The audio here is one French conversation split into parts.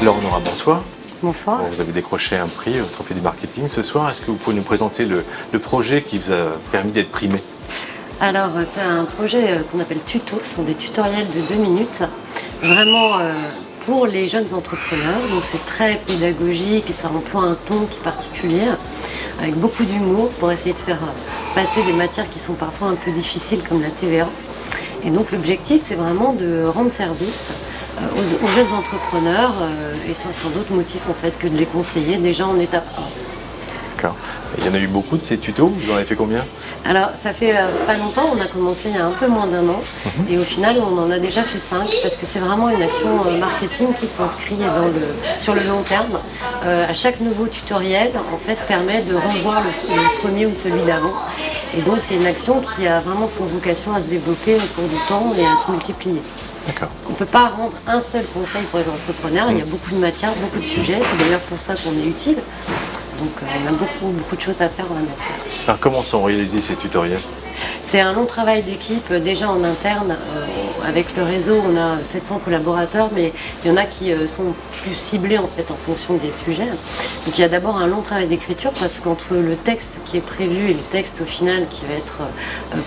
Laure Nora, bonsoir. Bonsoir. Bon, vous avez décroché un prix au Trophée du Marketing ce soir. Est-ce que vous pouvez nous présenter le projet qui vous a permis d'être primé? Alors, c'est un projet qu'on appelle Tuto. Ce sont des tutoriels de 2 minutes, vraiment pour les jeunes entrepreneurs. Donc, c'est très pédagogique et ça emploie un ton qui est particulier, avec beaucoup d'humour pour essayer de faire passer des matières qui sont parfois un peu difficiles, comme la TVA. Et donc, l'objectif, c'est vraiment de rendre service aux jeunes entrepreneurs et sans d'autres motifs en fait que de les conseiller déjà en étape 1. D'accord. Il y en a eu beaucoup de ces tutos, vous en avez fait combien? Alors ça fait pas longtemps, on a commencé il y a un peu moins d'1 an et au final on en a déjà fait 5 parce que c'est vraiment une action marketing qui s'inscrit sur le long terme. À chaque nouveau tutoriel en fait permet de revoir le premier ou celui d'avant et donc c'est une action qui a vraiment pour vocation à se développer au cours du temps et à se multiplier. On ne peut pas rendre un seul conseil pour les entrepreneurs, il y a beaucoup de matières, beaucoup de sujets, c'est d'ailleurs pour ça qu'on est utile. Donc on a beaucoup de choses à faire en la matière. Alors comment sont réalisés ces tutoriels? C'est un long travail d'équipe, déjà en interne, avec le réseau on a 700 collaborateurs, mais il y en a qui sont plus ciblés en fait en fonction des sujets. Donc il y a d'abord un long travail d'écriture parce qu'entre le texte qui est prévu et le texte au final qui va être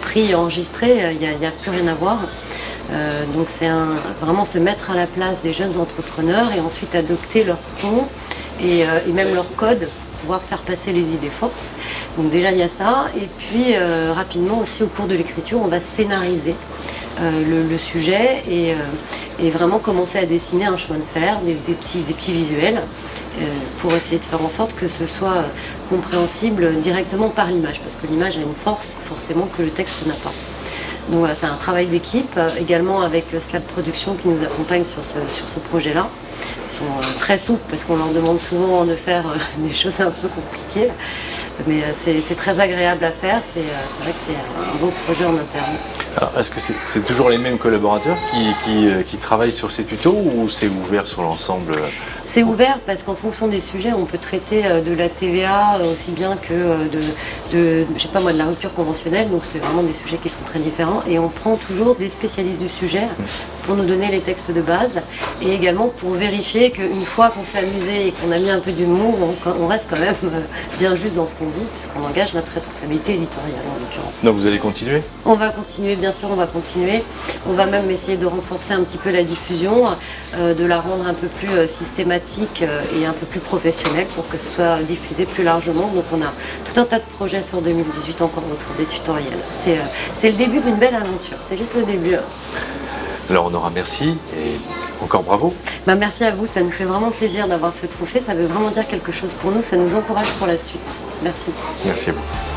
pris et enregistré, il n'y a plus rien à voir. Donc c'est vraiment se mettre à la place des jeunes entrepreneurs et ensuite adopter leur ton et même leur code pour pouvoir faire passer les idées forces. Donc déjà il y a ça et puis rapidement aussi au cours de l'écriture on va scénariser le sujet et vraiment commencer à dessiner un chemin de fer, des petits visuels pour essayer de faire en sorte que ce soit compréhensible directement par l'image parce que l'image a une force forcément que le texte n'a pas. Donc voilà, c'est un travail d'équipe, également avec Slab Production qui nous accompagne sur ce projet-là. Ils sont très souples parce qu'on leur demande souvent de faire des choses un peu compliquées, mais c'est très agréable à faire, c'est vrai que c'est un beau projet en interne. Alors, est-ce que c'est toujours les mêmes collaborateurs qui travaillent sur ces tutos ou c'est ouvert sur l'ensemble? C'est ouvert parce qu'en fonction des sujets, on peut traiter de la TVA aussi bien que je sais pas moi, de la rupture conventionnelle, donc c'est vraiment des sujets qui sont très différents et on prend toujours des spécialistes du sujet pour nous donner les textes de base et également pour vérifier qu'une fois qu'on s'est amusé et qu'on a mis un peu d'humour, on reste quand même bien juste dans ce qu'on dit puisqu'on engage notre responsabilité éditoriale en l'occurrence. Donc vous allez continuer? On va continuer, bien sûr, on va continuer. On va même essayer de renforcer un petit peu la diffusion, de la rendre un peu plus systématique et un peu plus professionnelle pour que ce soit diffusé plus largement. Donc on a tout un tas de projets sur 2018 encore autour des tutoriels. C'est le début d'une belle aventure, c'est juste le début. Alors on aura merci et encore bravo. Merci à vous, ça nous fait vraiment plaisir d'avoir ce trophée, ça veut vraiment dire quelque chose pour nous, ça nous encourage pour la suite. Merci. Merci à vous.